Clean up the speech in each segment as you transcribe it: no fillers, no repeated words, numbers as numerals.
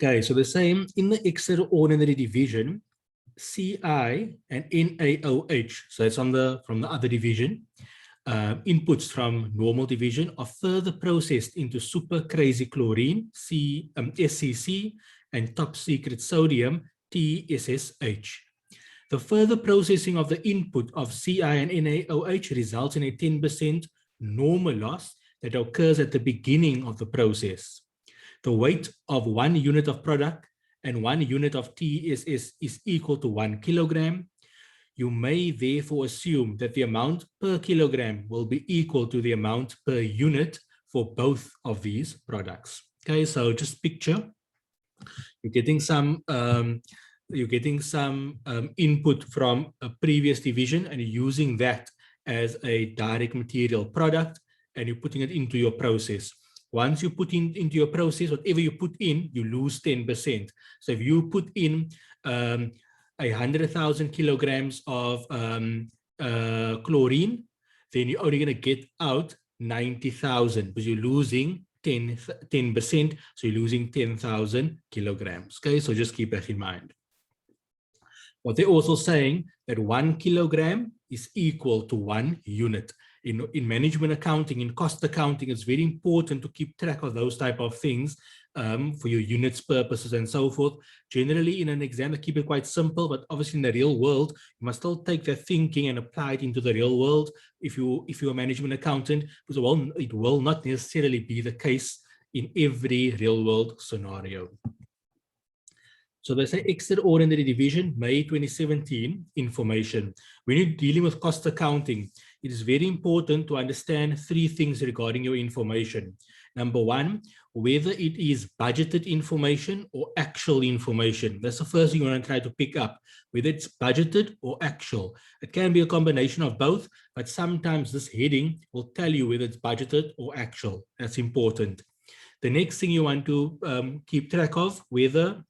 Okay, so the same in the extraordinary division, CI and NaOH, so it's from the other division, inputs from normal division are further processed into super crazy chlorine, SCC, and top secret sodium, TSSH. The further processing of the input of CI and NaOH results in a 10% normal loss that occurs at the beginning of the process. The weight of 1 unit of product and 1 unit of TSS is equal to 1 kilogram. You may therefore assume that the amount per kilogram will be equal to the amount per unit for both of these products. Okay, so just picture, you're getting some input from a previous division and you're using that as a direct material product and you're putting it into your process. Once you put into your process, whatever you put in, you lose 10%. So if you put in 100,000 kilograms of chlorine, then you're only going to get out 90,000 because you're losing 10%. So you're losing 10,000 kilograms. Okay, so just keep that in mind. What they're also saying that 1 kilogram is equal to 1 unit. In management accounting, in cost accounting, it's very important to keep track of those type of things for your units purposes and so forth. Generally, in an exam, they keep it quite simple, but obviously in the real world, you must still take that thinking and apply it into the real world if you're a management accountant, because it will not necessarily be the case in every real world scenario. So they say extraordinary division, May 2017 information. When you're dealing with cost accounting, it is very important to understand 3 things regarding your information. Number 1, whether it is budgeted information or actual information. That's the first thing you want to try to pick up, whether it's budgeted or actual. It can be a combination of both, but sometimes this heading will tell you whether it's budgeted or actual. That's important. The next thing you want to keep track of, whether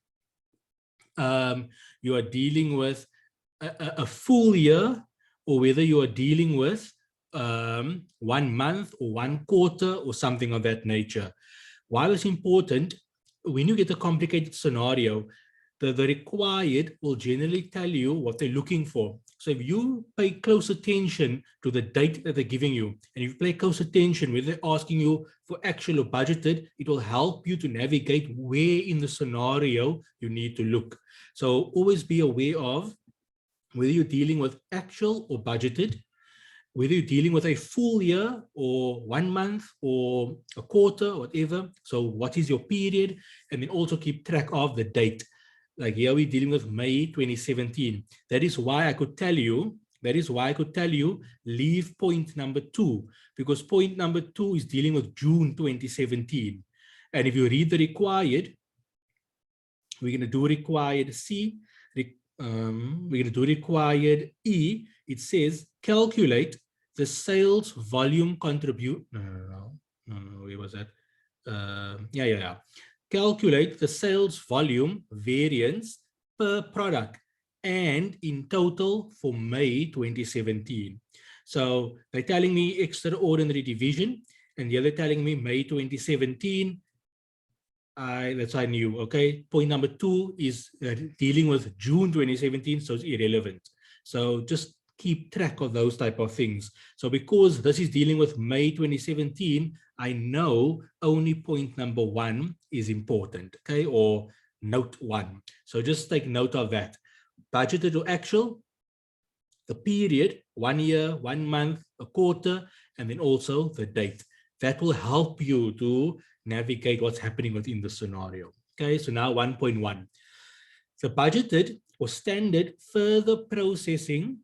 you are dealing with a full year or whether you are dealing with 1 month or 1 quarter or something of that nature. Why it's important, when you get a complicated scenario, the required will generally tell you what they're looking for. So if you pay close attention to the date that they're giving you, and if you pay close attention whether they're asking you for actual or budgeted, it will help you to navigate where in the scenario you need to look. So always be aware of whether you're dealing with actual or budgeted, whether you're dealing with a full year or 1 month or a quarter or whatever. So what is your period? And then also keep track of the date. Like here we're dealing with May 2017. That is why I could tell you, leave point number 2, because point number 2 is dealing with June 2017. And if you read the required, we're going to do required C, we're going to do required E. It says calculate the sales volume contribute. No, where was that? Calculate the sales volume variance per product and in total for May 2017. So they're telling me extraordinary division, and the other telling me May 2017. That's I knew. Okay, point number 2 is dealing with June 2017, so it's irrelevant. So just keep track of those type of things. So because this is dealing with May 2017, I know only point number 1 is important, okay, or note 1. So just take note of that. Budgeted or actual, the period, 1 year, 1 month, a quarter, and then also the date. That will help you to navigate what's happening within the scenario. Okay, so now 1.1. The budgeted or standard further processing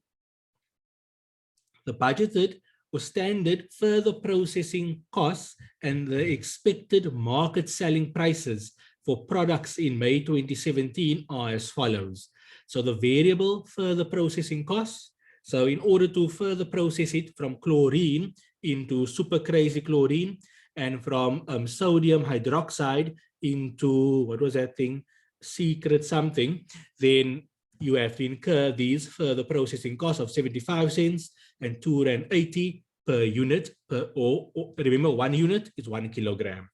costs and the expected market selling prices for products in May 2017 are as follows. So the variable further processing costs. So in order to further process it from chlorine into super crazy chlorine and from sodium hydroxide into, what was that thing? Secret something, then you have to incur these further processing costs of 75 cents and R2.80 per unit, or remember 1 unit is 1 kilogram.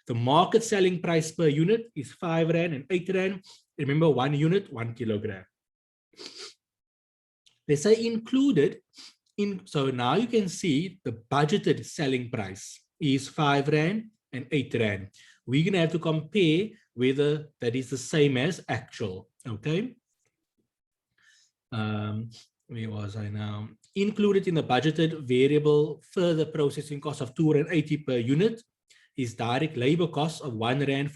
The market selling price per unit is 5 Rand and 8 Rand. Remember, 1 unit, 1 kilogram. Let's say included in, so now you can see the budgeted selling price is 5 Rand and 8 Rand. We're going to have to compare whether that is the same as actual. Okay. Where was I now? Included in the budgeted variable further processing cost of 2.80 Rand per unit is direct labor cost of 1.44 Rand.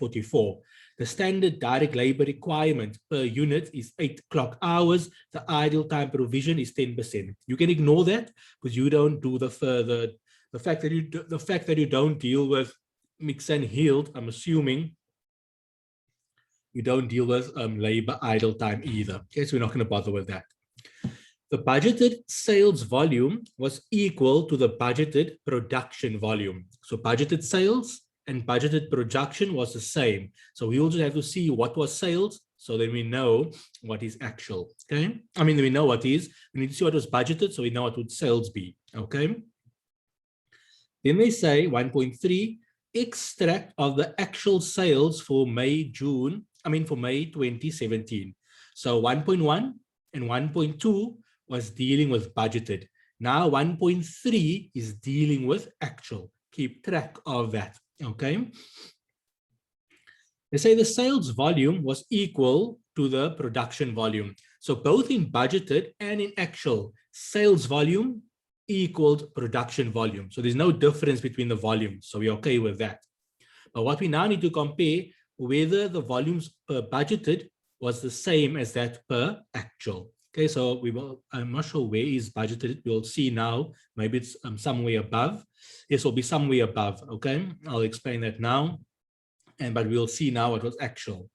The standard direct labor requirement per unit is 8 clock hours. The ideal time provision is 10%. You can ignore that because you don't do the further. The fact that you don't deal with mix and yield, I'm assuming you don't deal with labor idle time either. Okay, so we're not going to bother with that. The budgeted sales volume was equal to the budgeted production volume. So budgeted sales and budgeted production was the same. So we will just have to see what was sales, so then we know what is actual. Okay, I mean, we know what is. We need to see what was budgeted, so we know what would sales be. Okay. Then they say 1.3, extract of the actual sales for May 2017. So 1.1 and 1.2 was dealing with budgeted. Now 1.3 is dealing with actual. Keep track of that. Okay. They say the sales volume was equal to the production volume. So both in budgeted and in actual, sales volume equaled production volume. So there's no difference between the volumes. So we're okay with that. But what we now need to compare whether the volumes per budgeted was the same as that per actual. Okay, so we will, I'm not sure where is budgeted. We'll see now. Maybe it's somewhere above. This will be somewhere above. Okay, I'll explain that now. But we'll see now what was actual.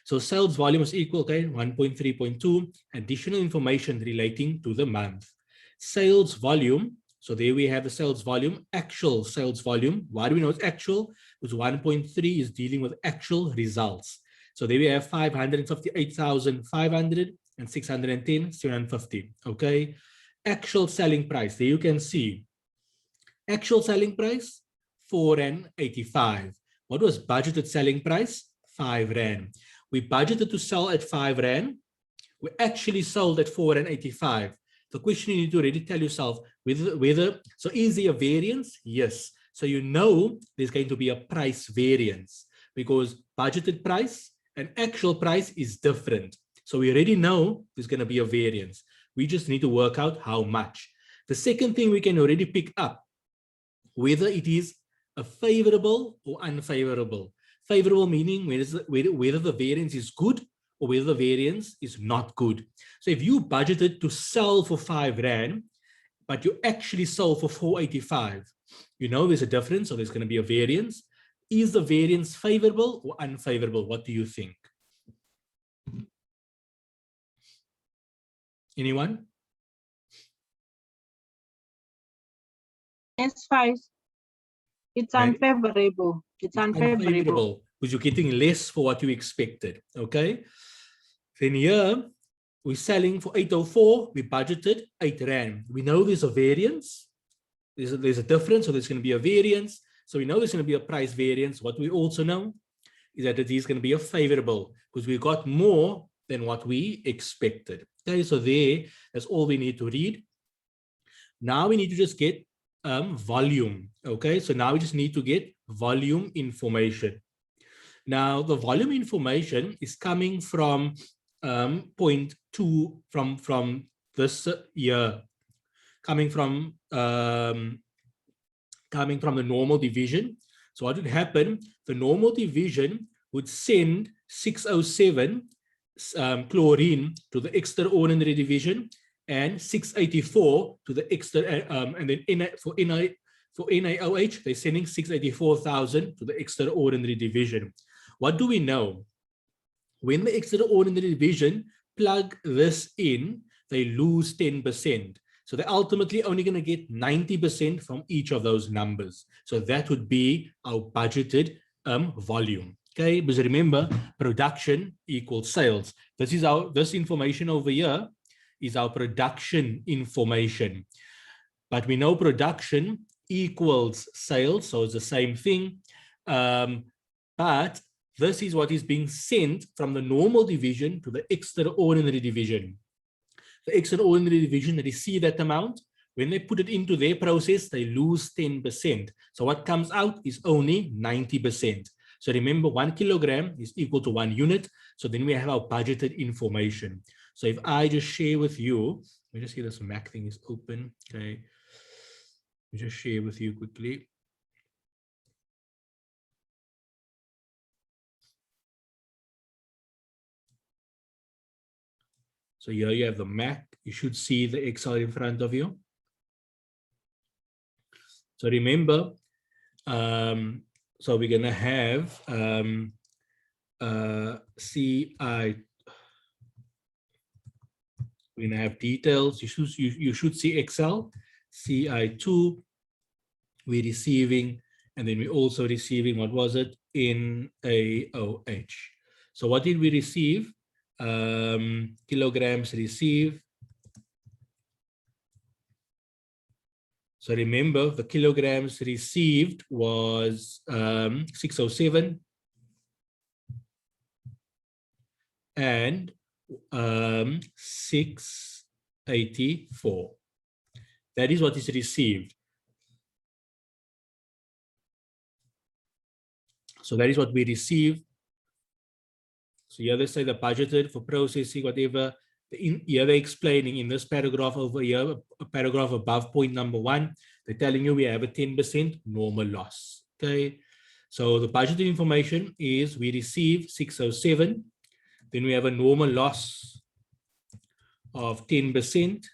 So sales volume is equal, okay, 1.3.2. Additional information relating to the month. Sales volume. So there we have the sales volume, actual sales volume. Why do we know it's actual? Because 1.3 is dealing with actual results. So there we have 558,500 and 610, 750. Okay. Actual selling price. There you can see. Actual selling price, 4.85. What was budgeted selling price? 5 Rand. We budgeted to sell at 5 Rand. We actually sold at 4.85. The question you need to already tell yourself whether, so is there a variance? Yes. So you know there's going to be a price variance because budgeted price and actual price is different. So we already know there's going to be a variance. We just need to work out how much. The second thing we can already pick up, whether it is a favorable or unfavorable. Favorable meaning whether the variance is good or whether the variance is not good. So if you budgeted to sell for 5 Rand, but you actually sold for 4.85, you know there's a difference, so there's going to be a variance. Is the variance favorable or unfavorable? What do you think? Anyone? Yes, 5. It's unfavorable. It's unfavorable. Because you're getting less for what you expected. Okay. Then here we're selling for 804. We budgeted 8 Rand. We know there's a variance. There's a difference, so there's going to be a variance. So we know there's going to be a price variance. What we also know is that it is going to be a favorable because we got more than what we expected. Okay, so that's all we need to read. Now we need to just get volume. Okay, so now we just need to get volume information. Now the volume information is coming from point 2 from this year, coming from the normal division. So what would happen? The normal division would send 607 chlorine to the extraordinary division and 684 to the extra, and then for NaOH, they're sending 684,000 to the extraordinary division. What do we know? When the extraordinary division plug this in, they lose 10%. So they're ultimately only going to get 90% from each of those numbers. So that would be our budgeted volume. Okay, because remember, production equals sales. This information over here is our production information. But we know production equals sales, so it's the same thing. but this is what is being sent from the normal division to the extraordinary division. The extraordinary division, they receive that amount. When they put it into their process, they lose 10%. So what comes out is only 90%. So remember, 1 kilogram is equal to 1 unit. So then we have our budgeted information. So if I just share with you, let me just see this Mac thing is open. Okay. Let me just share with you quickly. So here you have the Mac. You should see the Excel in front of you. So remember, so we're going to have CI. We're going to have details. You should see Excel. CI2, we're receiving, and then we're also receiving, what was it? NaOH. So what did we receive? Kilograms receive. So remember, the kilograms received was 607 and 684. That is what is received. So that is what we receive. So here they say the budgeted for processing, whatever. Here they're explaining in this paragraph over here, a paragraph above point number 1, they're telling you we have a 10% normal loss. Okay. So the budgeted information is we receive 607. Then we have a normal loss of 10%.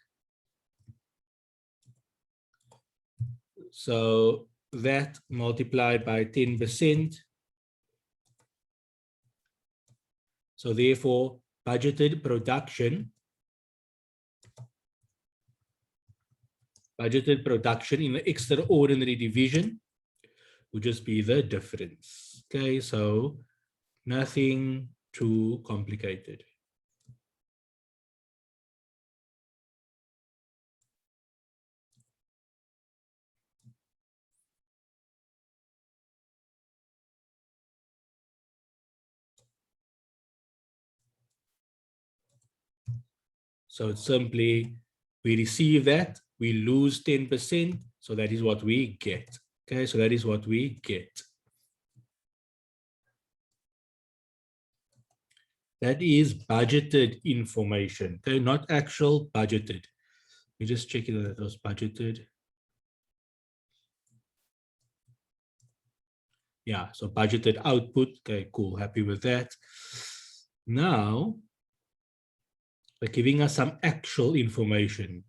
So that multiplied by 10%. So therefore, budgeted production in the extraordinary division would just be the difference. Okay, so nothing too complicated. So it's simply, we receive that, we lose 10%, so that is what we get. Okay, so that is what we get. That is budgeted information, okay, not actual budgeted. We just check it that was budgeted. Yeah, so budgeted output, okay, cool, happy with that. Now, they're giving us some actual information.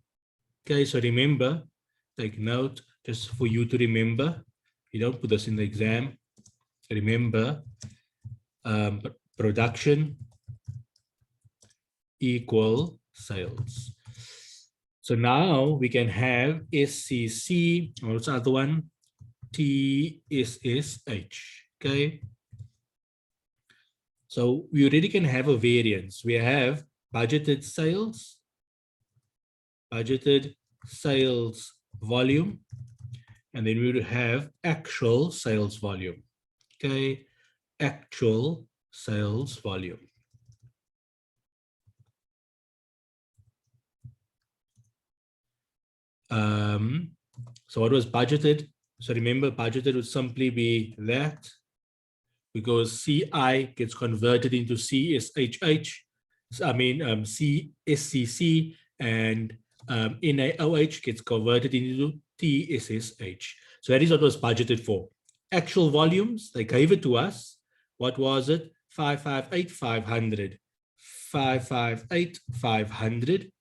Okay, so remember, take note, just for you to remember, you don't put this in the exam. Remember, production equal sales. So now we can have SCC, or what's the other one? TSSH, okay? So we already can have a variance. We have budgeted sales volume, and then we would have actual sales volume, okay? Actual sales volume. So what was budgeted? So remember, budgeted would simply be that, because CI gets converted into CSHH, I mean CSCC, and NaOH gets converted into TSSH. So that is what was budgeted for. Actual volumes, they gave it to us. What was it? 558,500. 558,500.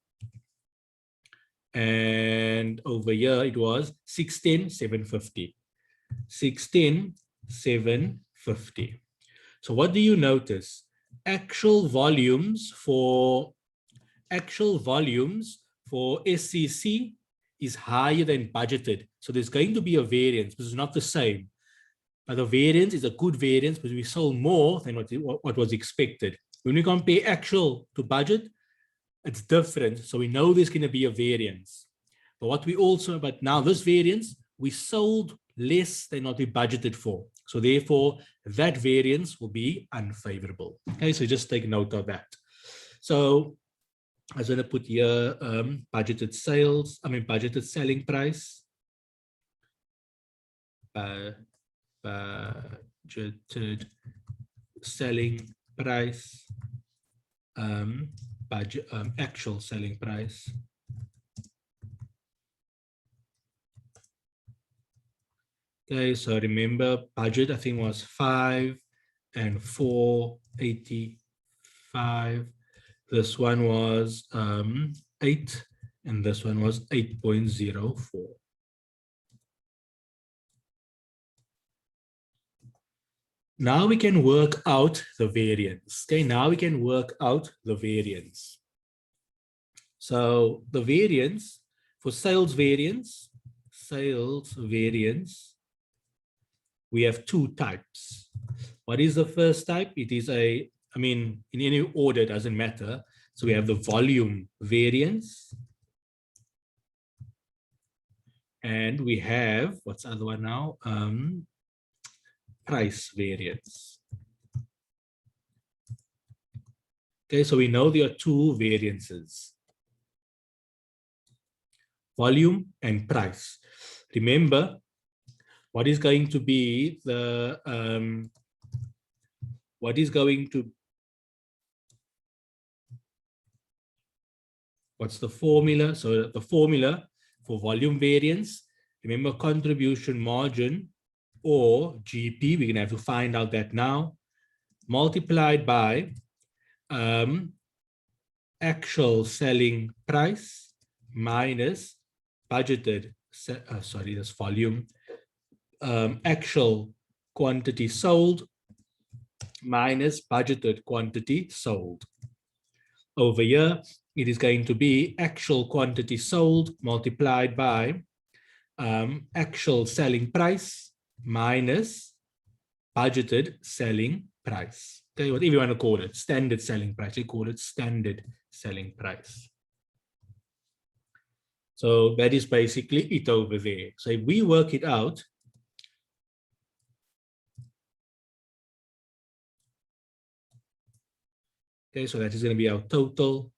And over here it was 610,750. 610,750. So what do you notice? Actual volumes for SCC is higher than budgeted. So there's going to be a variance, but it's not the same. But the variance is a good variance because we sold more than what was expected. When we compare actual to budget, it's different. So we know there's going to be a variance. But now this variance, we sold less than what we budgeted for. So therefore, that variance will be unfavorable. Okay, so just take note of that. So I was going to put here budgeted selling price. Budgeted selling price, actual selling price. Okay, so remember budget, I think was 5 and 485. This one was 8, and this one was 8.04. Now we can work out the variance. Okay, now we can work out the variance. So the variance for sales variance, we have two types. What is the first type? It is in any order, doesn't matter. So we have the volume variance. And we have, what's the other one now? Price variance. Okay, so we know there are two variances. Volume and price. Remember, what is going to be the, what's the formula? So the formula for volume variance, remember contribution margin or GP, we're gonna have to find out that now, multiplied by actual selling price minus budgeted, this volume, actual quantity sold minus budgeted quantity sold. Over here, it is going to be actual quantity sold multiplied by actual selling price minus budgeted selling price. Okay, whatever you want to call it, standard selling price, you call it standard selling price. So that is basically it over there. So if we work it out, okay, so that is going to be our total.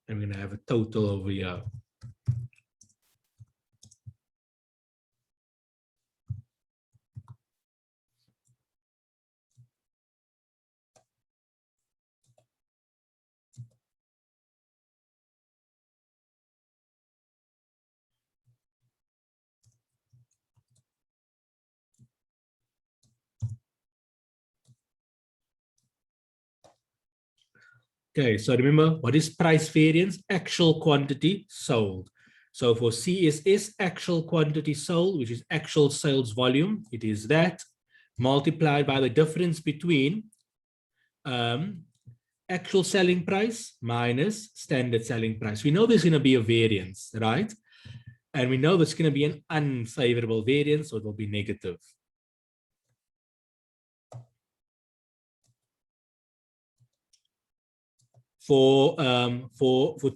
And we're going to have a total over here. Okay, so remember, what is price variance? Actual quantity sold. So for CSS, actual quantity sold, which is actual sales volume, it is that multiplied by the difference between actual selling price minus standard selling price. We know there's going to be a variance, right? And we know there's going to be an unfavorable variance, so it will be negative. For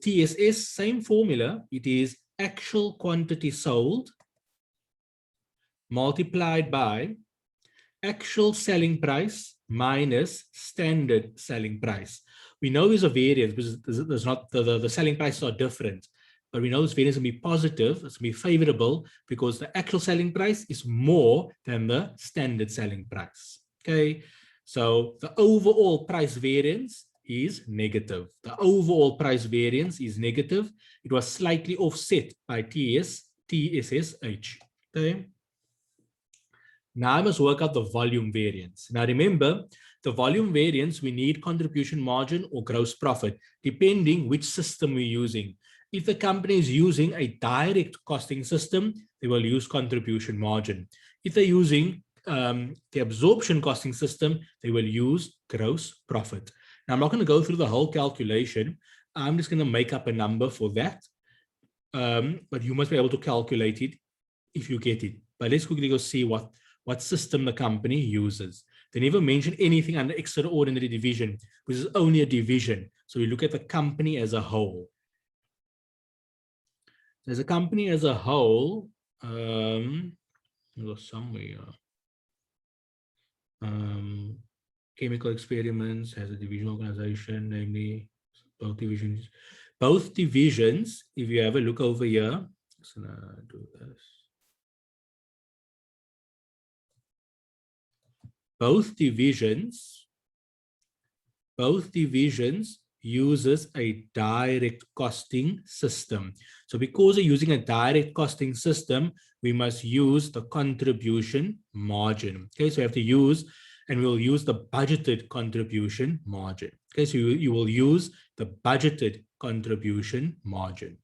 TSS, same formula. It is actual quantity sold multiplied by actual selling price minus standard selling price. We know there's a variance because there's not the selling prices are different, but we know this variance will be positive, it's going to be favorable because the actual selling price is more than the standard selling price. Okay, so the overall price variance is negative. The overall price variance is negative. It was slightly offset by TSSH. Okay. Now I must work out the volume variance. Now remember, the volume variance, we need contribution margin or gross profit, depending which system we're using. If the company is using a direct costing system, they will use contribution margin. If they're using the absorption costing system, they will use gross profit. Now, I'm not going to go through the whole calculation. I'm just going to make up a number for that. But you must be able to calculate it if you get it. But let's quickly go see what system the company uses. They never mention anything under extraordinary division, which is only a division. So we look at the company as a whole. As a company as a whole, Go somewhere. Chemical experiments has a division organization, namely both divisions. Both divisions, if you have a look over here, just gonna do this. Both divisions uses a direct costing system. So because we're using a direct costing system, we must use the contribution margin. Okay, so we have to use, and we'll use the budgeted contribution margin. Okay, so you will use the budgeted contribution margin.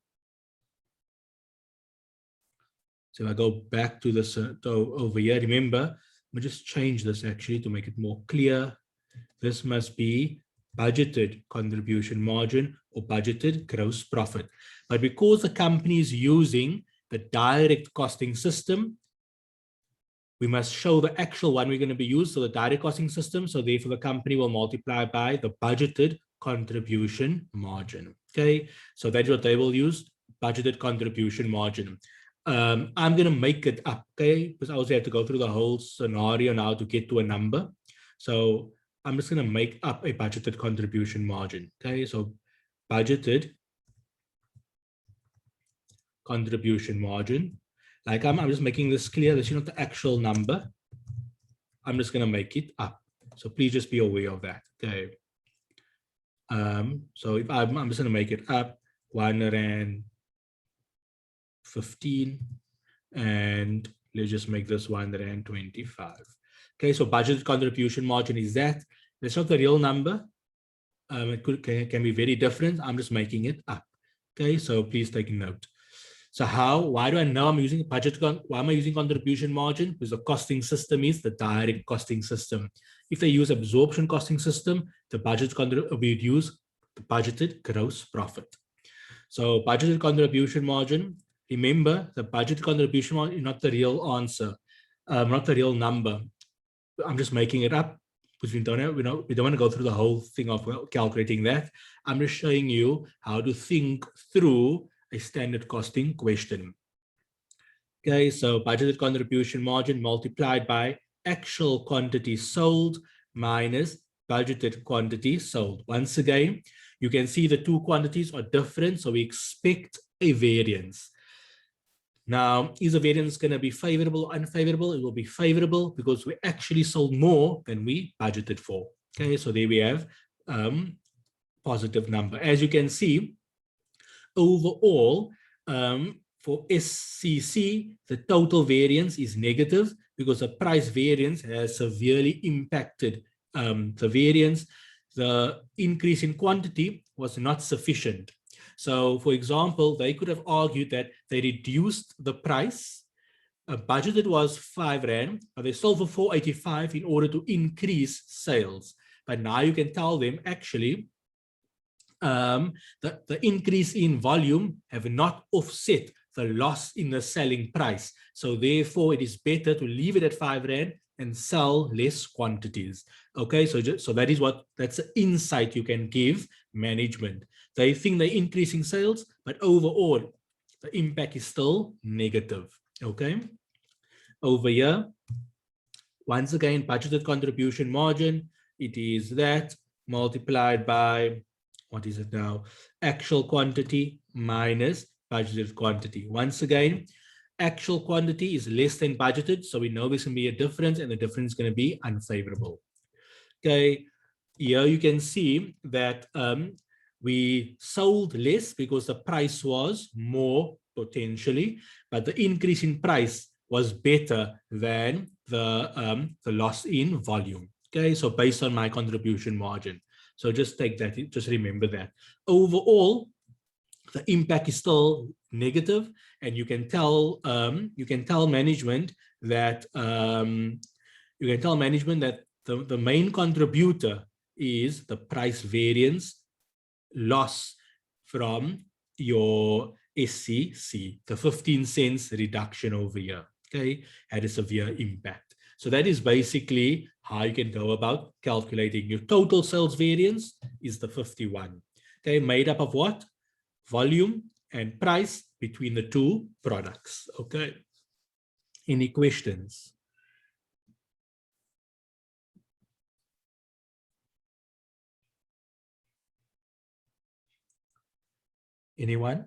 So if I go back to this over here, remember, I'm gonna just change this actually to make it more clear. This must be budgeted contribution margin or budgeted gross profit. But because the company is using the direct costing system, we must show the actual one we're going to be used, so the direct costing system. So therefore the company will multiply by the budgeted contribution margin. Okay, so that's what they will use, budgeted contribution margin. I'm going to make it up, okay, because I also have to go through the whole scenario now to get to a number. So I'm just going to make up a budgeted contribution margin. Okay, so budgeted contribution margin. Like I'm just making this clear. This is not the actual number. I'm just going to make it up. So please just be aware of that. Okay. So if I'm just going to make it up, 1 Rand 15, and let's just make this 1 Rand 25. Okay, so budgeted contribution margin is that. That's not the real number. It can be very different. I'm just making it up. Okay, so please take note. So why do I know I'm using budget? Why am I using contribution margin? Because the costing system is the direct costing system. If they use absorption costing system, the budget we'd use the budgeted gross profit. So budgeted contribution margin, remember the budget contribution margin is not the real answer, not the real number. I'm just making it up because we don't want to go through the whole thing of calculating that. I'm just showing you how to think through a standard costing question. Okay, so budgeted contribution margin multiplied by actual quantity sold minus budgeted quantity sold. Once again, you can see the two quantities are different, so we expect a variance. Now, is the variance going to be favorable or unfavorable? It will be favorable because we actually sold more than we budgeted for. Okay, so there we have positive number. As you can see, overall, for SCC, the total variance is negative because the price variance has severely impacted the variance. The increase in quantity was not sufficient. So, for example, they could have argued that they reduced the price. Budgeted was 5 Rand, but they sold for 485 in order to increase sales. But now you can tell them actually the increase in volume have not offset the loss in the selling price. So therefore, it is better to leave it at 5 Rand and sell less quantities. Okay, so that's an insight you can give management. They think they're increasing sales, but overall, the impact is still negative. Okay, over here, once again, budgeted contribution margin, it is that multiplied by, what is it now? Actual quantity minus budgeted quantity. Once again, actual quantity is less than budgeted, so we know there's going to be a difference, and the difference is going to be unfavorable. Okay, here you can see that we sold less because the price was more potentially, but the increase in price was better than the loss in volume. Okay, so based on my contribution margin. So just take that, just remember that. Overall, the impact is still negative, and you can tell management that the main contributor is the price variance loss from your SCC, the 15 cents reduction over here. Okay, had a severe impact. So that is basically how you can go about calculating your total sales variance is the 51. Okay, made up of what? Volume and price between the two products. Okay. Any questions? Anyone?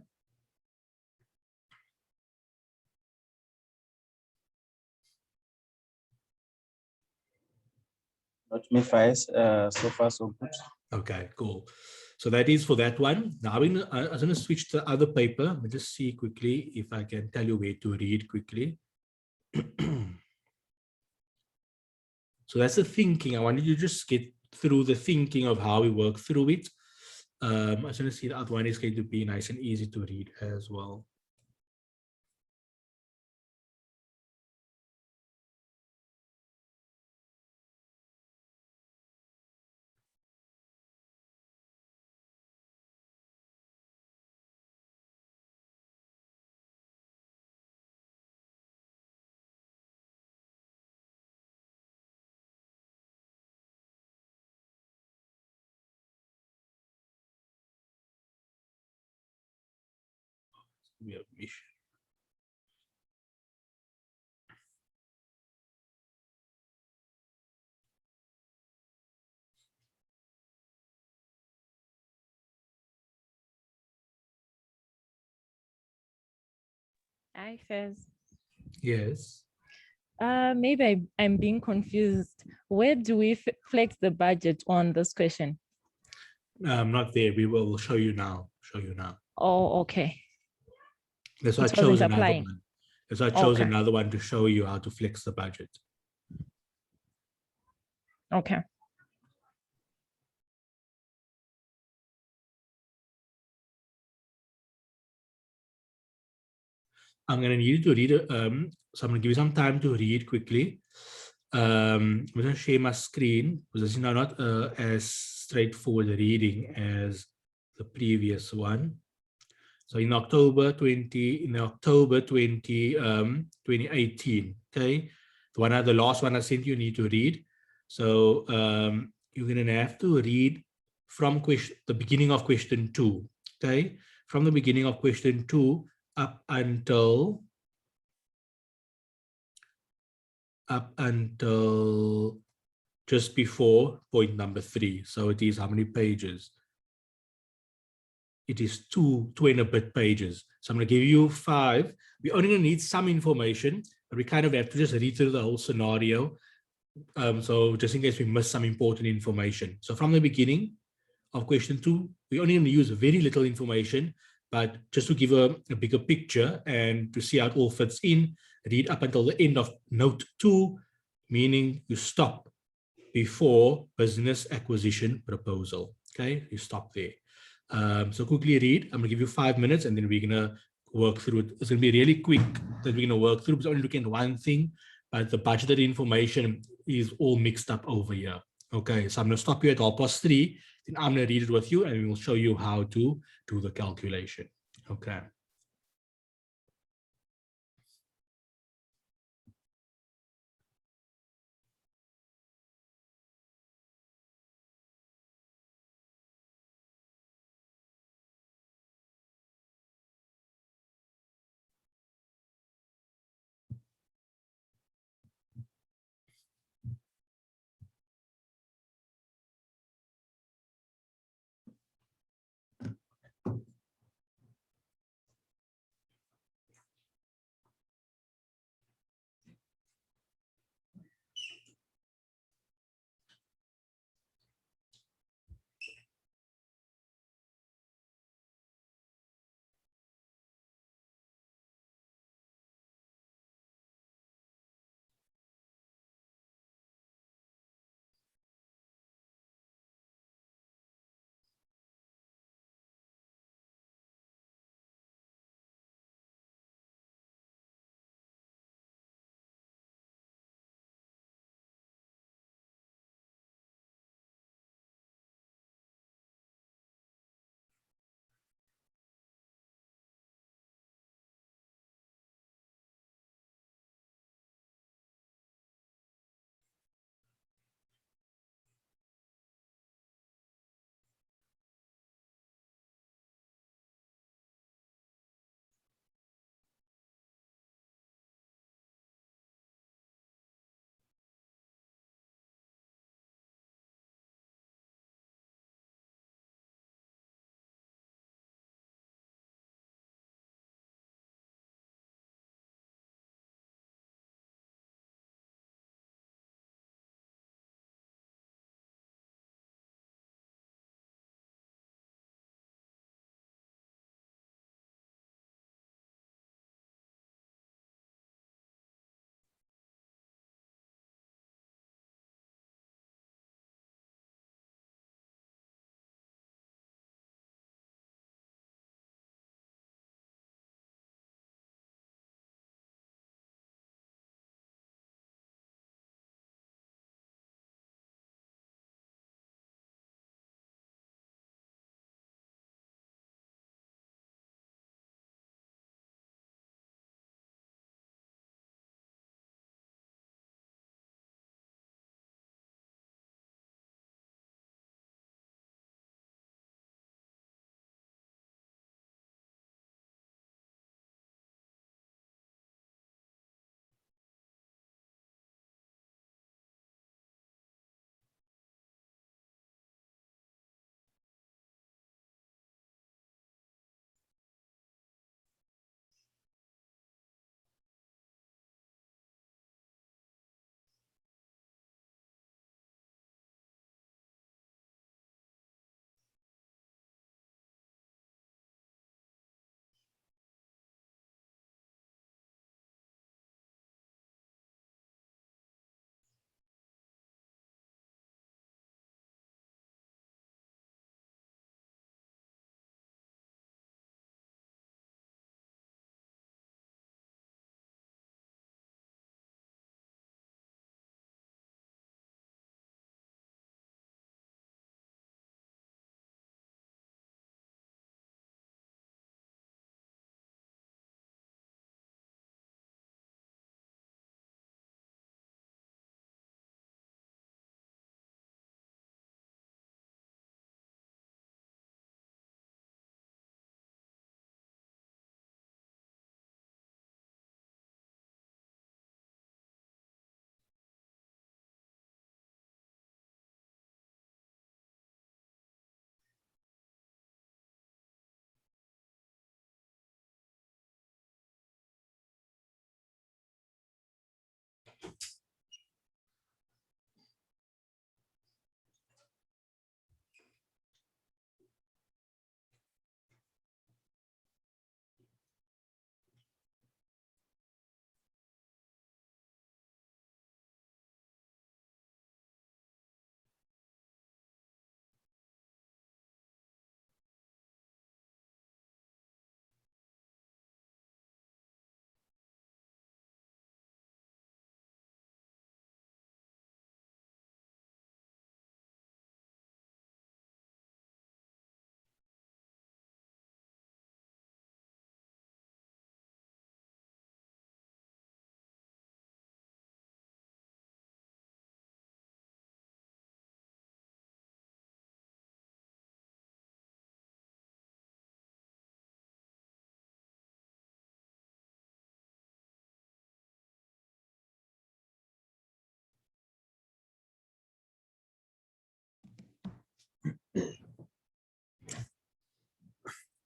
Not me, Faiz. So far, so good. Okay, cool. So that is for that one. Now I'm going to switch to the other paper. Let me just see quickly if I can tell you where to read quickly. So that's the thinking. I wanted you to just get through the thinking of how we work through it. I just want to see the other one is going to be nice and easy to read as well. We have mission. Hi, Fez. Yes. Maybe I'm being confused. Where do we flex the budget on this question? Not there. We will show you now. Show you now. Oh, okay. That's why I It chose wasn't another applying. one. That's why I chose Okay. another one to show you how to flex the budget. Okay. I'm going to need you to read it. So I'm going to give you some time to read quickly. I'm going to share my screen because this is now not as straightforward reading as the previous one. So in October 2018, okay, the last one I sent you need to read. So you're going to have to read from the beginning of question 2, okay, from the beginning of question 2 up until just before point number 3. So it is how many pages? It is 2 and a bit pages. So I'm going to give you 5. We're only going to need some information, but we kind of have to just read through the whole scenario. So just in case we miss some important information. So from the beginning of question 2, we're only going to use very little information, but just to give a bigger picture and to see how it all fits in, read up until the end of note 2, meaning you stop before business acquisition proposal. Okay, you stop there. So quickly read. I'm going to give you 5 minutes and then we're going to work through it. It's going to be really quick that we're going to work through. It's only looking at one thing, but the budgeted information is all mixed up over here. Okay, so I'm going to stop you at 3:30. Then I'm going to read it with you and we will show you how to do the calculation. Okay.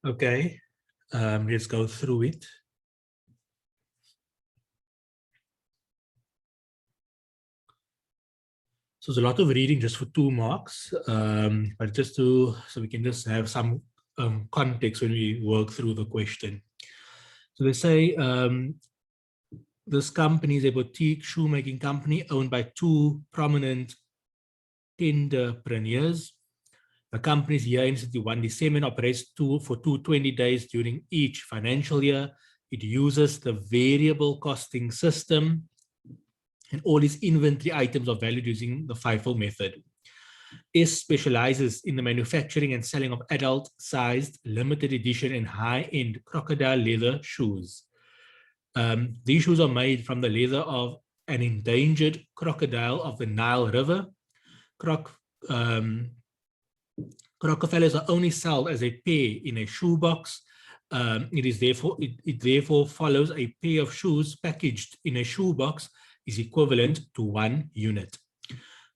Okay, let's go through it. So it's a lot of reading just for 2 marks, but just so we can just have some context when we work through the question. So they say this company is a boutique shoemaking company owned by 2 prominent tenderpreneurs. The company's year ends 31 December and operates for 220 days during each financial year. It uses the variable costing system, and all its inventory items are valued using the FIFO method. S specializes in the manufacturing and selling of adult-sized, limited edition and high-end crocodile leather shoes. These shoes are made from the leather of an endangered crocodile of the Nile River. Crocodilers are only sold as a pair in a shoebox. It therefore follows a pair of shoes packaged in a shoebox is equivalent to 1 unit.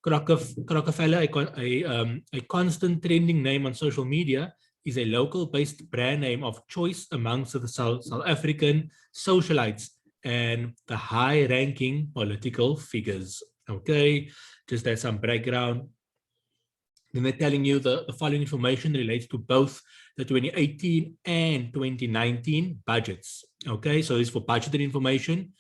Crocodile, a constant trending name on social media, is a local-based brand name of choice amongst the South African socialites and the high-ranking political figures. Okay, just as some background. Then they're telling you the following information relates to both the 2018 and 2019 budgets. Okay, so this is for budgeted information,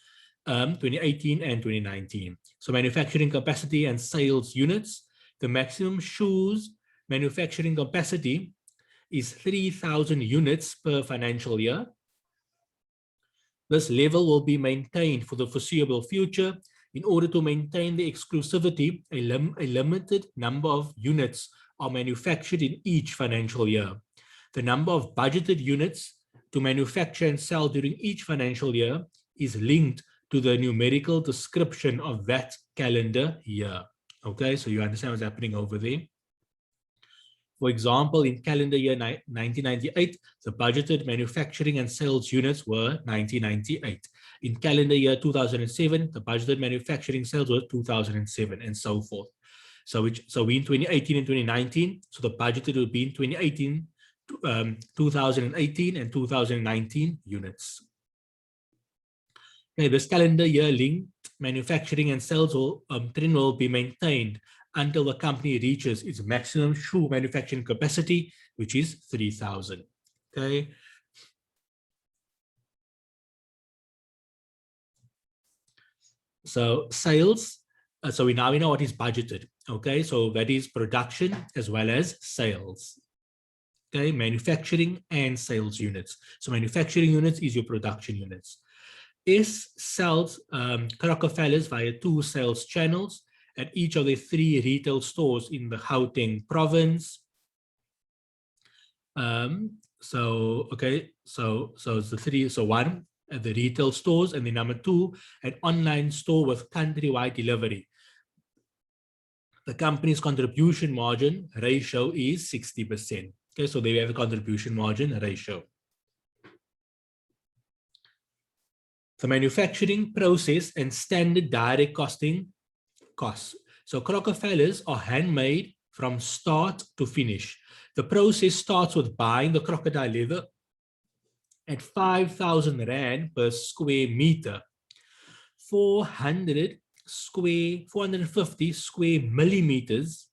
2018 and 2019. So manufacturing capacity and sales units. The maximum shoes manufacturing capacity is 3,000 units per financial year. This level will be maintained for the foreseeable future. In order to maintain the exclusivity, a limited number of units are manufactured in each financial year. The number of budgeted units to manufacture and sell during each financial year is linked to the numerical description of that calendar year. Okay, so you understand what's happening over there. For example, in calendar year 1998, the budgeted manufacturing and sales units were 1998. In calendar year 2007, the budgeted manufacturing sales were 2007, and so forth. So we in 2018 and 2019, so the budgeted will be in 2018, 2018 and 2019 units. Okay, this calendar year linked manufacturing and sales trend will be maintained until the company reaches its maximum shoe manufacturing capacity, which is 3,000. Okay. So sales, so we now know what is budgeted. Okay, so that is production as well as sales. Okay, manufacturing and sales units. So manufacturing units is your production units. S sells Crocodilers via 2 sales channels at each of the 3 retail stores in the Gauteng province. So it's the 3, so 1 at the retail stores, and then number 2, an online store with countrywide delivery. The company's contribution margin ratio is 60%. Okay, so there we have a contribution margin ratio. The manufacturing process and standard direct costing costs. So crocodilers are handmade from start to finish. The process starts with buying the crocodile leather at 5,000 Rand per square meter. 450 square millimeters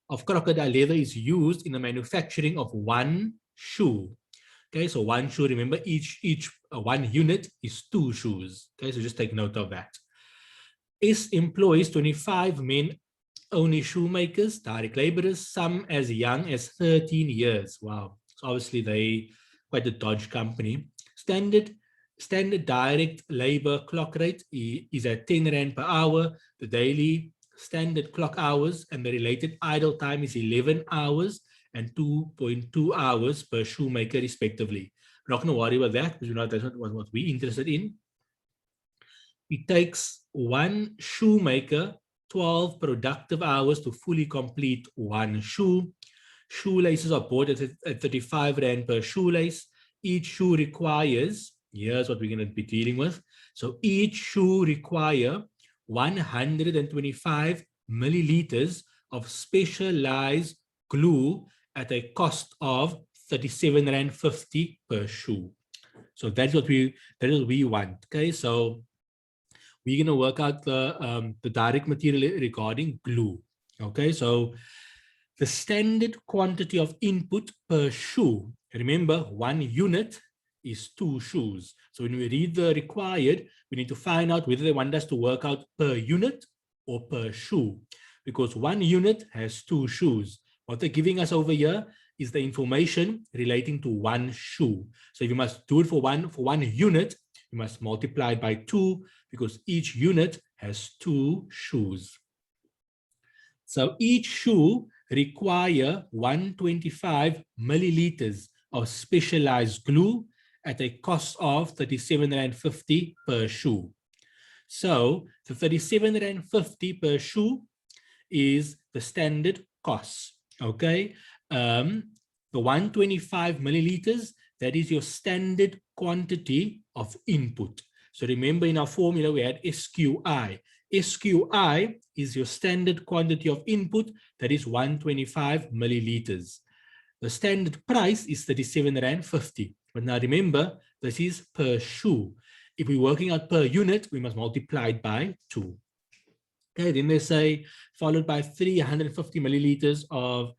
of crocodile leather is used in the manufacturing of 1 shoe. Okay, so 1 shoe, remember each 1 unit is 2 shoes. Okay, so just take note of that. S employs 25 men only shoemakers, direct laborers, some as young as 13 years. Wow. So obviously they quite a dodge company. Standard direct labor clock rate is at 10 Rand per hour. The daily standard clock hours and the related idle time is 11 hours and 2.2 hours per shoemaker respectively. We're not going to worry about that because that's not what we're interested in. It takes 1 shoemaker 12 productive hours to fully complete 1 shoe. Shoelaces are bought at 35 Rand per shoelace. Each shoe requires, here's what we're going to be dealing with. So each shoe requires 125 milliliters of specialized glue at a cost of 37.50 per shoe. So that's what we want. Okay, so we're going to work out the direct material regarding glue. Okay, so the standard quantity of input per shoe. Remember, 1 unit is 2 shoes. So when we read the required, we need to find out whether they want us to work out per unit or per shoe, because 1 unit has 2 shoes. What they're giving us over here is the information relating to 1 shoe. So if you must do it for one unit, you must multiply it by 2, because each unit has 2 shoes. So each shoe require 125 milliliters of specialized glue at a cost of 37.50 per shoe. So the 37.50 per shoe is the standard cost. Okay, the 125 milliliters, that is your standard quantity of input. So remember, in our formula we had SQI. SQI is your standard quantity of input, that is 125 milliliters. The standard price is 37.50. But now remember, this is per shoe. If we're working out per unit, we must multiply it by 2. Okay, then they say, followed by 350 milliliters of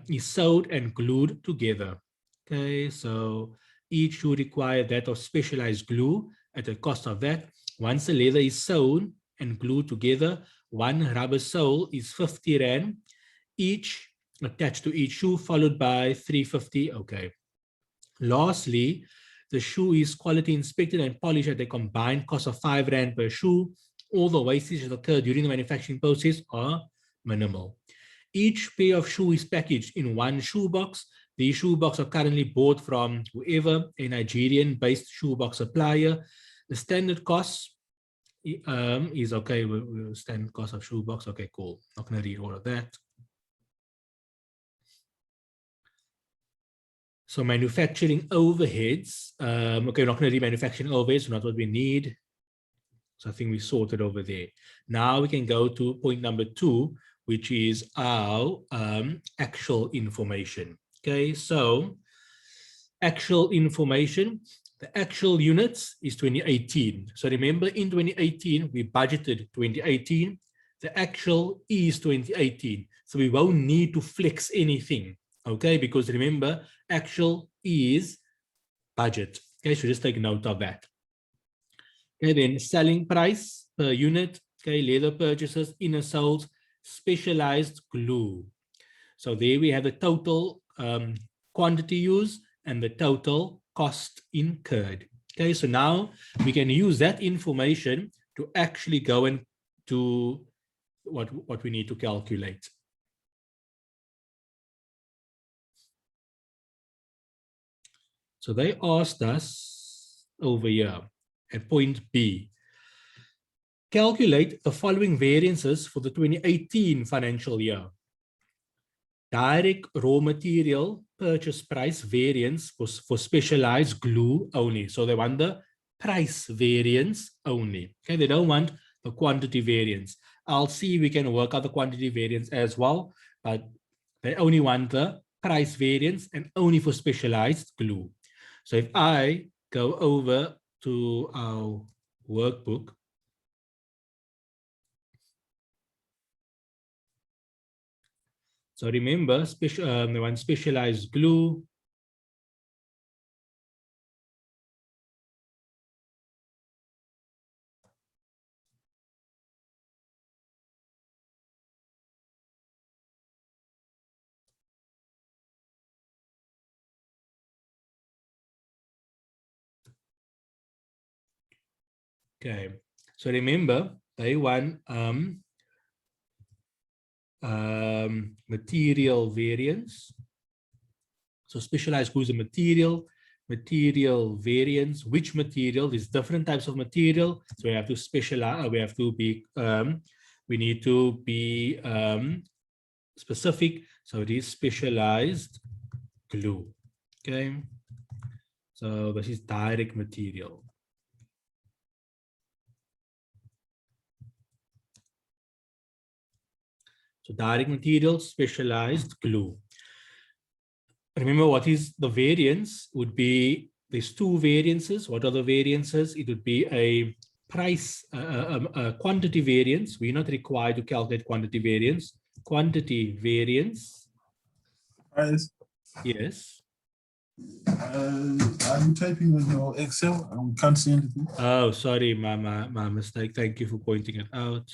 is sewed and glued together. Okay, so each shoe require that of specialized glue at the cost of that. Once the leather is sewn and glued together, 1 rubber sole is 50 Rand each, attached to each shoe, followed by 350. Okay. Lastly, the shoe is quality inspected and polished at a combined cost of 5 Rand per shoe. All the wastage that occur during the manufacturing process are minimal. Each pair of shoe is packaged in 1 shoebox. These shoeboxes are currently bought from whoever, a Nigerian-based shoebox supplier. The standard cost is okay. Standard cost of shoebox. Okay, cool. Not going to read all of that. So manufacturing overheads. Okay, we're not going to read manufacturing overheads. Not what we need. So I think we sorted over there. Now we can go to point number 2, which is our actual information. Okay, so actual information, the actual units is 2018. So remember, in 2018, we budgeted 2018. The actual is 2018. So we won't need to flex anything, okay? Because remember, actual is budget. Okay, so just take note of that. Okay, then selling price per unit, okay, leather purchases, inner soles, specialized glue. So there we have the total quantity used and the total cost incurred. Okay, so now we can use that information to actually go and do what we need to calculate. So they asked us over here at point B, calculate the following variances for the 2018 financial year. Direct raw material purchase price variance was for specialized glue only. So they want the price variance only. Okay, they don't want the quantity variance. I'll see if we can work out the quantity variance as well, but they only want the price variance and only for specialized glue. So if I go over to our workbook, so remember, the one specialized glue. Okay, so remember, they want material variance. So specialized glue is a material variance. Which material? There's different types of material. So we have to specialize, we have to be, we need to be specific. So it is specialized glue. Okay. So this is direct material. So direct material, specialized glue. remember what is the variance would be, there's two variances. What are the variances? It would be a price, a quantity variance. We're not required to calculate quantity variance. Quantity variance. Guys, Yes. are you typing with your Excel? We can't see anything. Oh, sorry, my mistake. Thank you for pointing it out.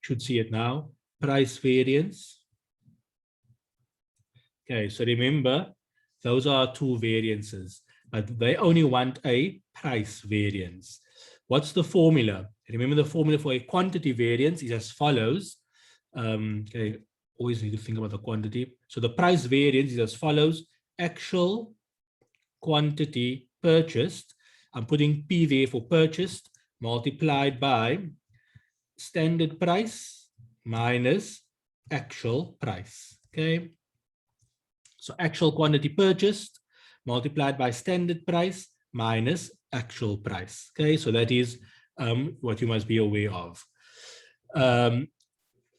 Should see it now. Price variance. Okay, so remember, those are two variances, but they only want a price variance. What's the formula? Remember, the formula for a quantity variance is as follows. Okay, always need to think about the quantity. So the price variance is as follows: actual quantity purchased, I'm putting P there for purchased, multiplied by standard price minus actual price. Okay, so actual quantity purchased multiplied by standard price minus actual price. Okay, so that is what you must be aware of.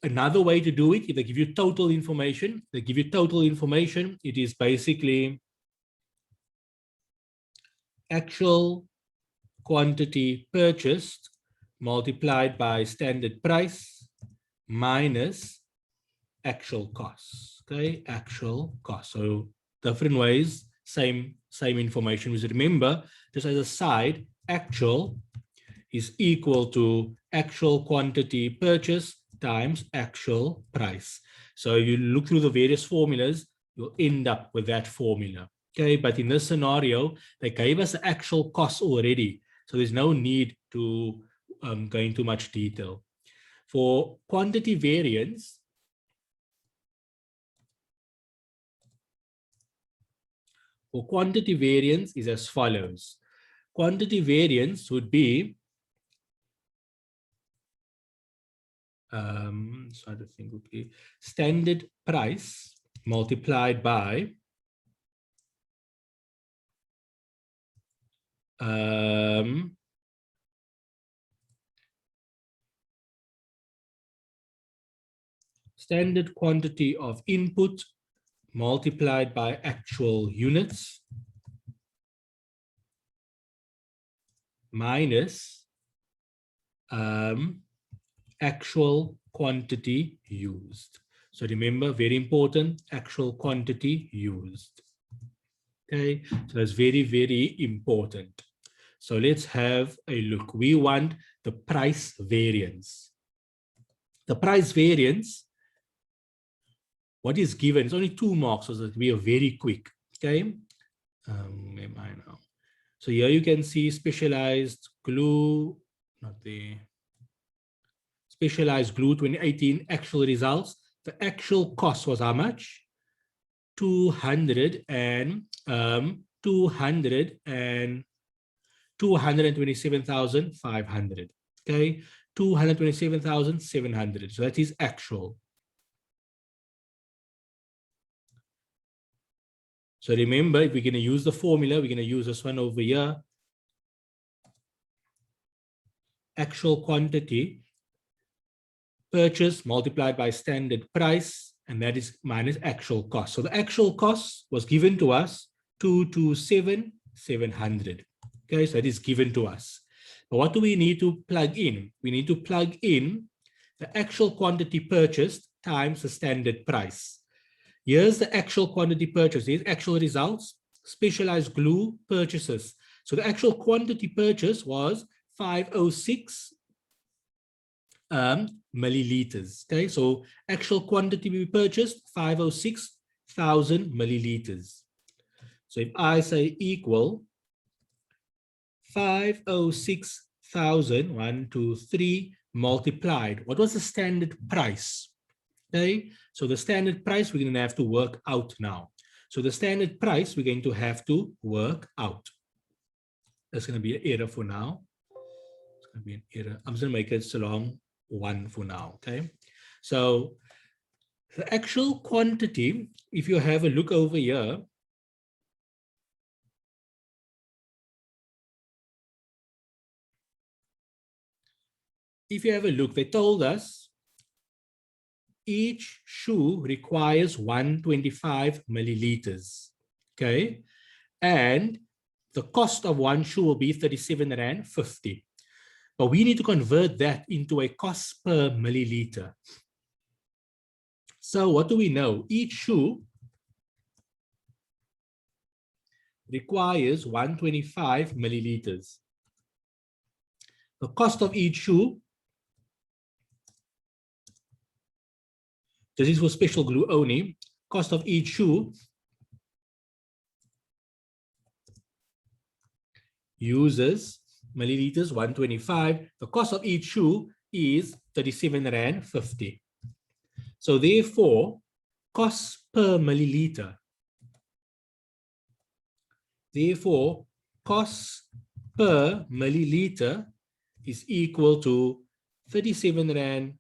Another way to do it, if they give you total information, it is basically actual quantity purchased multiplied by standard price minus actual costs. Okay, actual cost. So different ways, same information. We should remember, just as a side, actual is equal to actual quantity purchase times actual price. So you look through the various formulas, you'll end up with that formula. Okay, but in this scenario, they gave us the actual cost already. So there's no need to go into much detail. For quantity variance, is as follows. Quantity variance would be, so I think would be standard price multiplied by standard quantity of input multiplied by actual units minus actual quantity used. So remember, very important, actual quantity used. Okay, so that's very, very important. So let's have a look. We want the price variance. The price variance, what is given, it's only 2 marks, so that we are very quick. Okay, where am I now? So here you can see specialized glue, not there. Specialized glue 2018 actual results. The actual cost was how much? 227,500. Okay, 227,700. So that is actual. So remember, if we're going to use the formula, we're going to use this one over here. Actual quantity purchase multiplied by standard price, and that is minus actual cost. So the actual cost was given to us 227,700. Okay, so that is given to us. But what do we need to plug in? We need to plug in the actual quantity purchased times the standard price. Here's the actual quantity purchased. Here's actual results, specialized glue purchases. So the actual quantity purchase was 506 milliliters. Okay, so actual quantity we purchased 506,000 milliliters. So if I say equal 506,000, 1, 2, 3 multiplied, what was the standard price? Okay, so the standard price we're going to have to work out now. So the standard price we're going to have to work out. That's going to be an error for now. It's going to be an error. I'm just going to make it so long 1 for now. Okay, so the actual quantity, if you have a look over here, if you have a look, they told us each shoe requires 125 milliliters. Okay. And the cost of one shoe will be 37.50 Rand. But we need to convert that into a cost per milliliter. So what do we know? Each shoe requires 125 milliliters. The cost of each shoe, this is for special glue only, cost of each shoe uses milliliters 125. The cost of each shoe is 37.50 Rand. So therefore, cost per milliliter. Therefore, cost per milliliter is equal to 37.50 Rand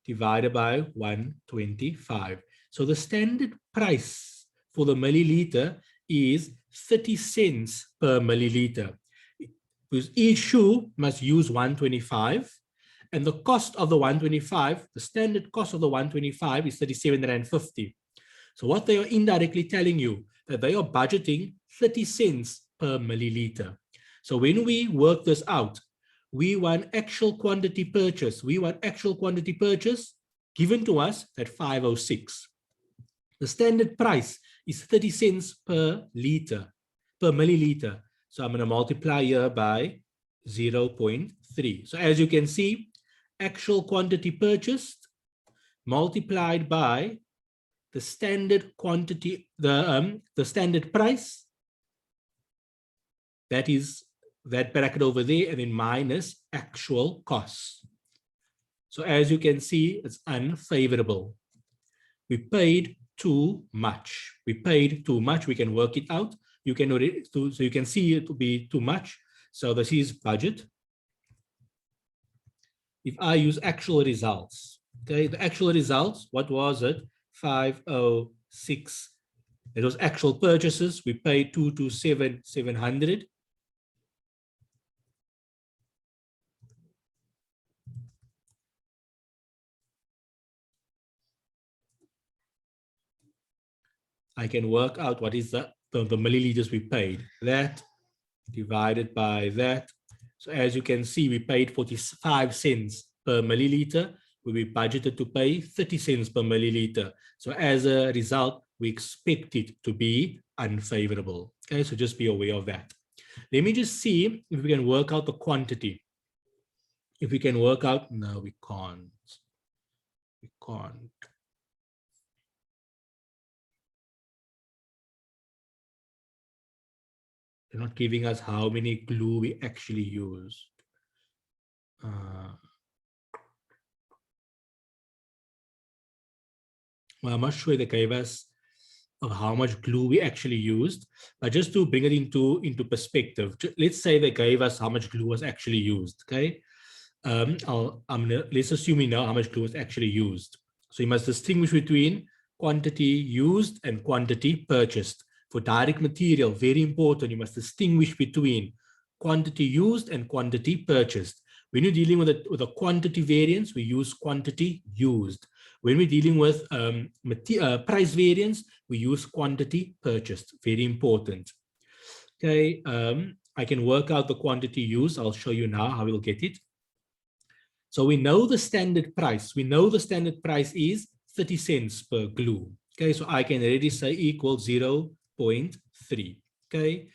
divided by 125. So the standard price for the milliliter is 30 cents per milliliter. Because each shoe must use 125, and the cost of the 125, the standard cost of the 125 is 37.50 Rand. So what they are indirectly telling you, that they are budgeting 30 cents per milliliter. So when we work this out, we want actual quantity purchase. We want actual quantity purchase given to us at 506. The standard price is 30 cents per milliliter. So I'm going to multiply here by 0.3. So as you can see, actual quantity purchased multiplied by the standard quantity, the standard price, that is that bracket over there, and then minus actual costs. So as you can see, it's unfavorable. We paid too much. We paid too much. We can work it out. You can already, so you can see it to be too much. So this is budget. If I use actual results, okay, the actual results, what was it? 506. It was actual purchases. We paid 227,700. I can work out what is the milliliters we paid. That divided by that. So as you can see, we paid 45 cents per milliliter. We budgeted to pay 30 cents per milliliter. So as a result, we expect it to be unfavorable. Okay, so just be aware of that. Let me just see if we can work out the quantity. If we can work out, no, we can't. We can't. They're not giving us how many glue we actually used. Well, I'm not sure they gave us of how much glue we actually used, but just to bring it into perspective, let's say they gave us how much glue was actually used. Okay, let's assume we know how much glue was actually used. So you must distinguish between quantity used and quantity purchased. For direct material, very important, you must distinguish between quantity used and quantity purchased. When you're dealing with a quantity variance, we use quantity used. When we're dealing with price variance, we use quantity purchased. Very important. Okay, I can work out the quantity used. I'll show you now how we'll get it. So we know the standard price. We know the standard price is 30 cents per glue. Okay, so I can already say equals 0.3. Okay,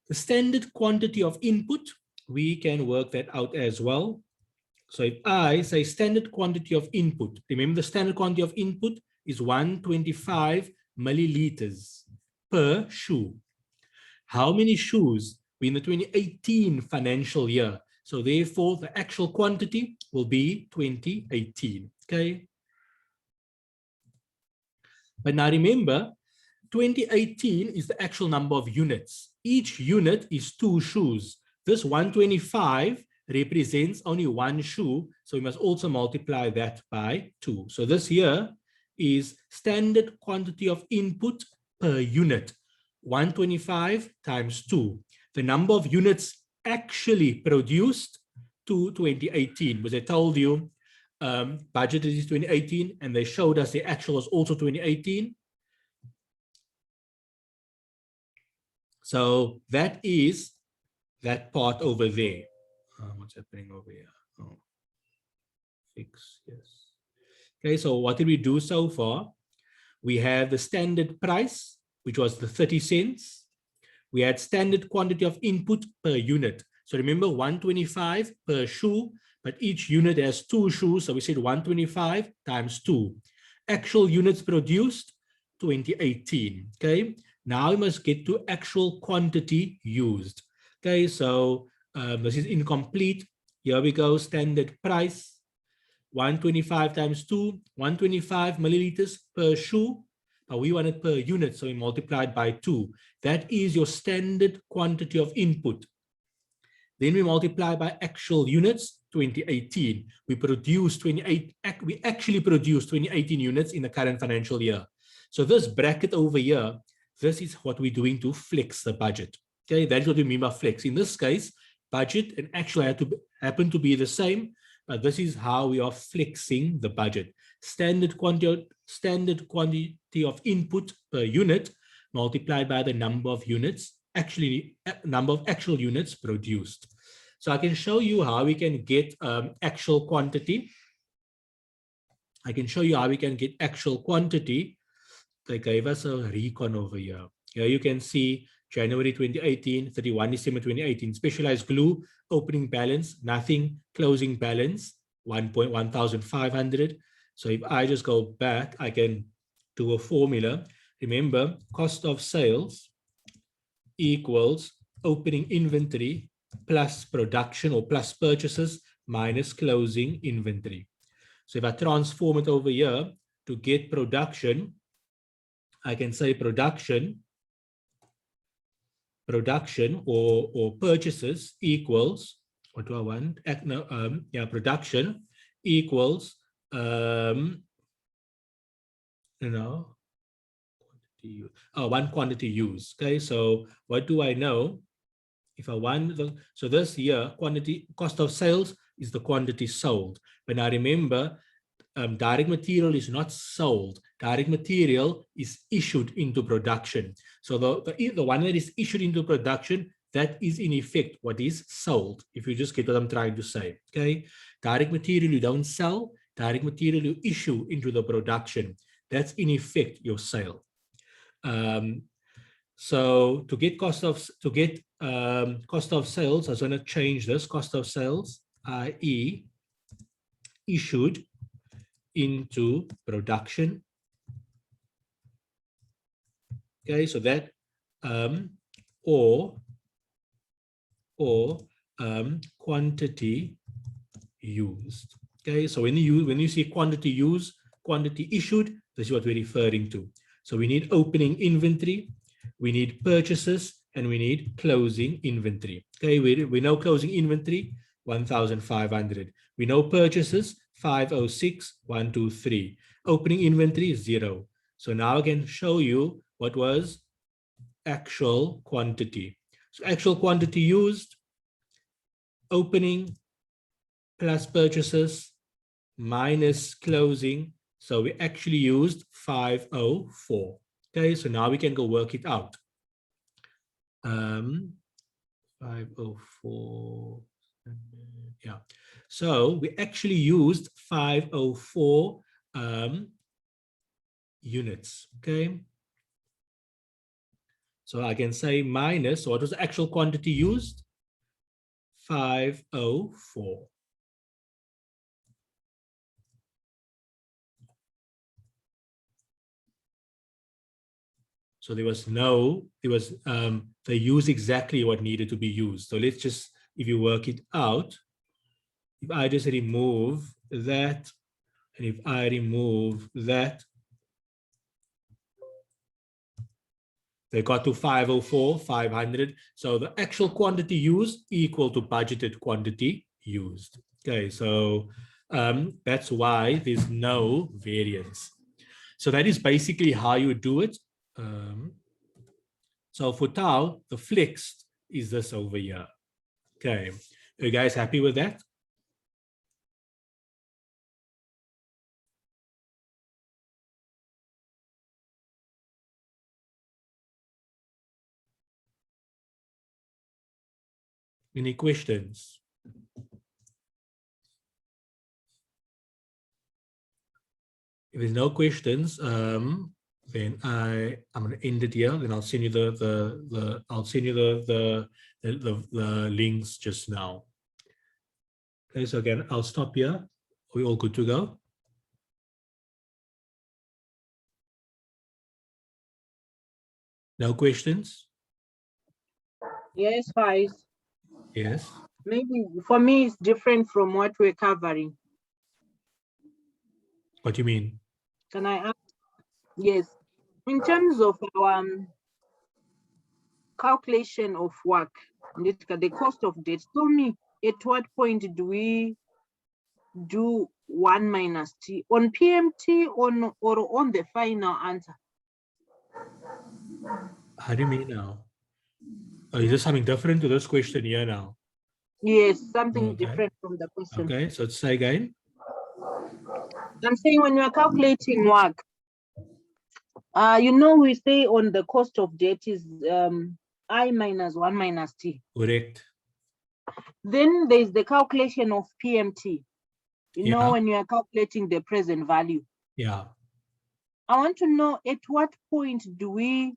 the standard quantity of input, we can work that out as well. So if I say standard quantity of input, remember the standard quantity of input is 125 milliliters per shoe. How many shoes were in the 2018 financial year? So therefore, the actual quantity will be 2018. Okay. But now remember, 2018 is the actual number of units. Each unit is 2 shoes. This 125 represents only 1 shoe, so we must also multiply that by 2. So this here is standard quantity of input per unit, 125 times 2. The number of units actually produced to 2018, because I told you budgeted is 2018, and they showed us the actual was also 2018. So that is that part over there. What's happening over here? Oh, fix, yes. Okay, so what did we do so far? We have the standard price, which was the 30 cents. We had standard quantity of input per unit. So remember 125 per shoe, but each unit has 2 shoes. So we said 125 times 2. Actual units produced, 2018. Okay, now we must get to actual quantity used. Okay, so this is incomplete. Here we go, standard price. 125 times 2, 125 milliliters per shoe, but we want it per unit, so we multiplied by 2. That is your standard quantity of input. Then we multiply by actual units, 2018. We actually produced 2018 units in the current financial year. So this bracket over here, this is what we're doing to flex the budget. Okay, that's what we mean by flex. In this case, budget and actual happen to be the same. But this is how we are flexing the budget. Standard quantity of input per unit multiplied by the number of units, number of actual units produced. So I can show you how we can get actual quantity. I can show you how we can get actual quantity. They gave us a recon over here. Here you can see January 2018, 31 December 2018, specialized glue, opening balance, nothing, closing balance, 1,500. So if I just go back, I can do a formula. Remember, cost of sales equals opening inventory plus production or plus purchases minus closing inventory. So if I transform it over here to get production, I can say production or purchases equals, what do I want? Production equals, one quantity use. Okay, so what do I know? If I want, so this here, cost of sales is the quantity sold. But now remember, direct material is not sold. Direct material is issued into production. So the one that is issued into production, that is in effect what is sold, if you just get what I'm trying to say. Okay, direct material you don't sell, direct material you issue into the production. That's in effect your sale. So to get cost of sales, I was going to change this cost of sales, i.e. issued into production. Okay, so that or quantity used. Okay, so when you see quantity used, quantity issued, this is what we're referring to. So we need opening inventory, we need purchases, and we need closing inventory. Okay, we know closing inventory 1,500. We know purchases 506, 123. Opening inventory is 0. So now I can show you what was actual quantity. So actual quantity used, opening plus purchases minus closing. So we actually used 504. Okay, so now we can go work it out. 504. Yeah. So we actually used 504 units. Okay. So I can say minus, what was the actual quantity used? 504. So they used exactly what needed to be used. So let's just, if you work it out, if I just remove that, and if I remove that, they got to 504, 500. So the actual quantity used equal to budgeted quantity used. Okay, so that's why there's no variance. So that is basically how you do it. So for tau, the flexed is this over here. Okay, are you guys happy with that? Any questions? If there's no questions, then I'm gonna end it here. Then I'll send you the links just now. Okay, so again, I'll stop here. Are we all good to go? No questions? Yes, Faiz. Yes. Maybe for me it's different from what we're covering. What do you mean? Can I ask? Yes. In terms of our calculation of work, the cost of debt, tell me at what point do we do 1 minus T on PMT or on the final answer? How do you mean now? Oh, is there something different to this question here now? Yes, something Okay. different from the question. Okay, so say again. I'm saying when you're calculating work, we say on the cost of debt is I minus 1 minus T. Correct. Then there's the calculation of PMT. Yeah. When you are calculating the present value. Yeah. I want to know at what point do we,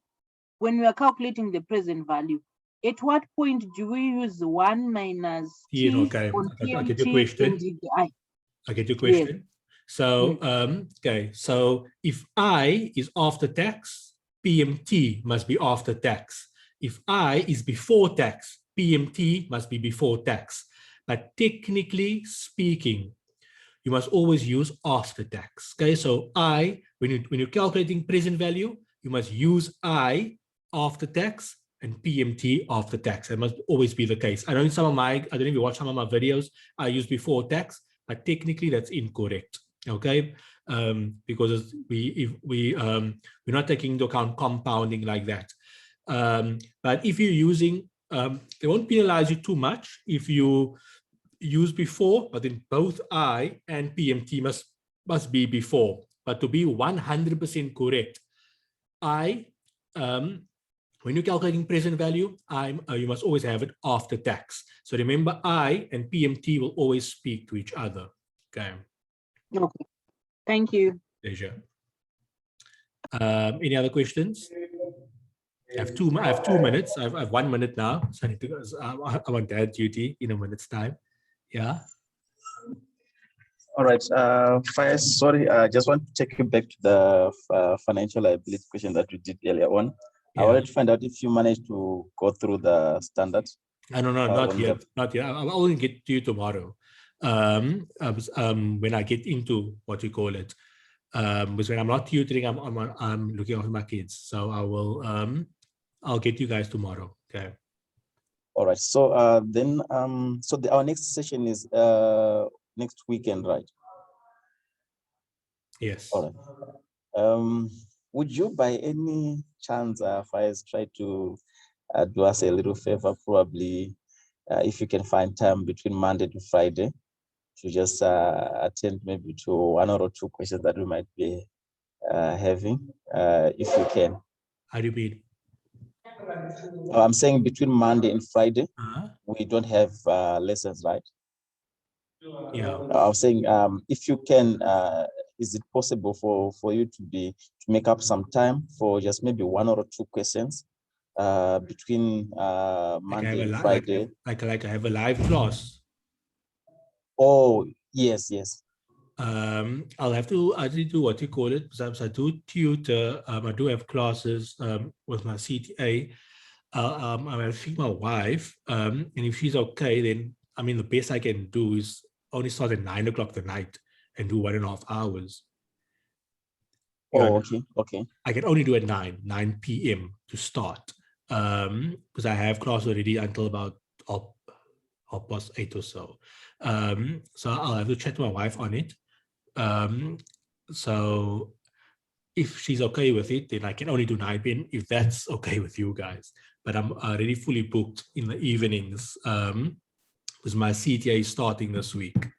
when we are calculating the present value, at what point do we use 1 minus T Okay. on I get your PMT question. and DDI? I get your question. So, okay. So if I is after tax, PMT must be after tax. If I is before tax, PMT must be before tax. But technically speaking, you must always use after tax. Okay. So when you're calculating present value, you must use I after tax and PMT after tax. That must always be the case. I know in some of I don't know if you watch some of my videos, I use before tax, but technically that's incorrect. Okay, because we're not taking into account compounding like that. But if you're using, they won't penalize you too much if you use before, but then both I and PMT must be before. But to be 100% correct, when you're calculating present value, you must always have it after tax. So remember, I and PMT will always speak to each other. Okay. Okay. Thank you. Pleasure. Any other questions? I have 2 minutes. I have 1 minute now. So I need to go. I'm on dad duty in a minute's time. Yeah. All right. First, sorry, I just want to take you back to the financial liability question that we did earlier on. Yeah. I wanted to find out if you managed to go through the standards. No, not yet. Not yet. I'll only get to you tomorrow. When I get into what you call it. Because when I'm not tutoring, I'm looking after my kids. So I will. I'll get you guys tomorrow. Okay. All right. So our next session is next weekend, right? Yes. All right. Would you by any chance, Faiz, try to do us a little favor, probably if you can find time between Monday to Friday to just attend maybe to 1 or 2 questions that we might be having, if you can. How do you mean? I'm saying between Monday and Friday, Uh-huh. we don't have lessons, right? Yeah. I was saying, if you can, is it possible for you to make up some time for just maybe 1 or 2 questions between Monday and Friday? Like I have a live class. Oh, yes. I'll have to actually do what you call it, because I do tutor. I do have classes with my CTA. I'll see my wife, and if she's okay, then the best I can do is only start at 9 o'clock at night and do 1.5 hours. Oh, okay. I can only do at 9 p.m. to start, because I have class already until about 8:30 or so. So I'll have to chat to my wife on it. So if she's okay with it, then I can only do 9 p.m. if that's okay with you guys. But I'm already fully booked in the evenings, because my CTA is starting this week.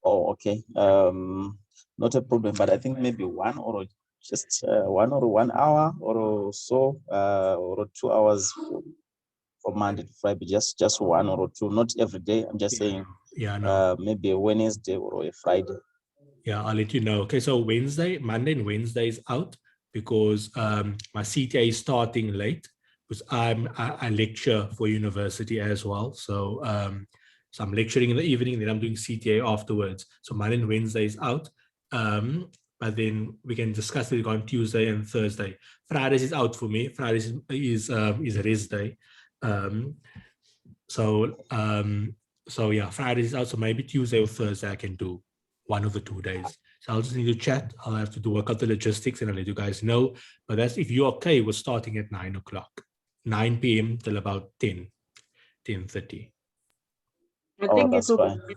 Oh, okay. Not a problem, but I think maybe 1 or 1 hour or so, or 2 hours for Monday to Friday, just one or two, not every day. I'm just saying Yeah, no. maybe a Wednesday or a Friday. Yeah, I'll let you know. Okay, so Monday and Wednesday is out because my CTA is starting late because I lecture for university as well. So so I'm lecturing in the evening, then I'm doing CTA afterwards. So Monday and Wednesday is out. But then we can discuss it on Tuesday and Thursday. Fridays is out for me. Fridays is a rest day. So yeah, Fridays is out. So maybe Tuesday or Thursday I can do one of the 2 days. So I'll just need to chat. I'll have to work out the logistics and I'll let you guys know. But that's if you're okay with starting at 9 o'clock, 9 p.m. till about 10:30. I Oh, think it that's will fine. be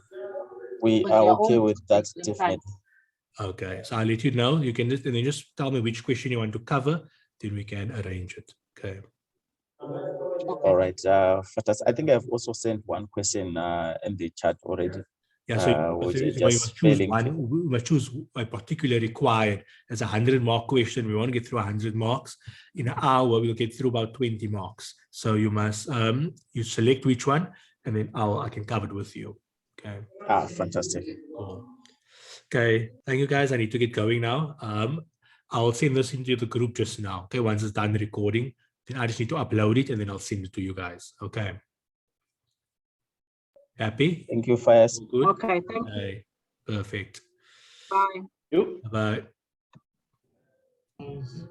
We because are they're okay all with that, the same time. definitely. Okay, so I'll let you know. You can just, and then just tell me which question you want to cover, then we can arrange it. Okay. Okay. All right. Fantastic. I think I've also sent one question in the chat already. Yeah, so which is we just must choose failing one. to- We must choose a particular required. As a 100-mark question, we want to get through 100 marks. In an hour, we'll get through about 20 marks. So you must you select which one, and then I can cover it with you. Okay. Fantastic. Cool. Okay. Thank you, guys. I need to get going now. I'll send this into the group just now. Okay. Once it's done recording, then I just need to upload it, and then I'll send it to you guys. Okay. Happy? Thank you, Fires. All good? Okay, thank you. Okay. Perfect. Bye. Bye.